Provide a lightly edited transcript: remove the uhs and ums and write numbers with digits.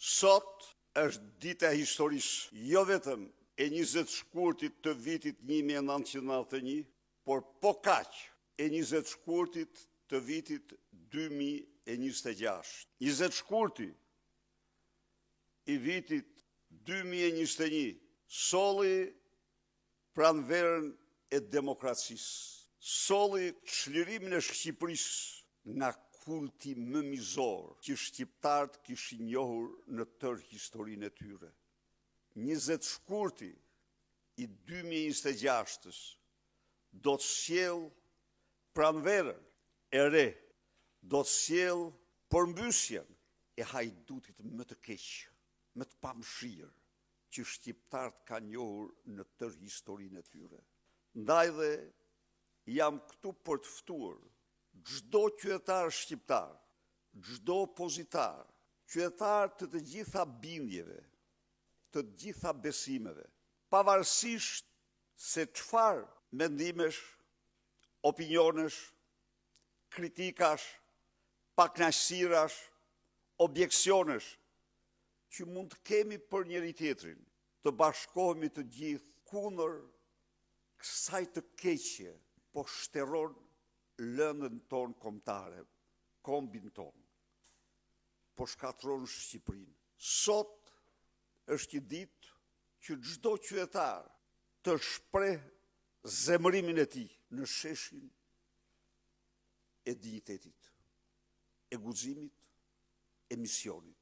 Sot është dita e historisë, jo vetëm e 20 shkurtit të vitit 1991, por po kaq e 20 shkurtit të vitit 2026. 20 shkurti i vitit 2021 solli pranverën e demokracisë, solli çlirimin e Shqipërisë nga kulti më mizor që shqiptarët kishin njohur në tërë historinë e tyre. 20 shkurti i 2026-s do të sjellë pranverën e re, do të sjellë përmbysjen e hajdutit më të keq, më të pamëshirë që shqiptarët kanë njohur në tërë historinë e tyre. Ndaj dhe jam këtu për të ftuar çdo qytetar shqiptar, çdo opozitar, qytetar të të gjitha bindjeve, të gjitha besimeve, pavarësisht se çfarë mendimesh, opinionesh, kritikash, pakënaqësirash, objeksionesh që mund të kemi për njëri tjetrin, të bashkohemi të gjithë kundër kësaj të keqje, po shtërron lëndën tonë kombëtare, kombin tonë, po shkatërron Shqipërinë. Sot është një ditë që çdo qytetar të shpreh zemërimin e tij në sheshin e dinjitetit, e guximit, e misionit.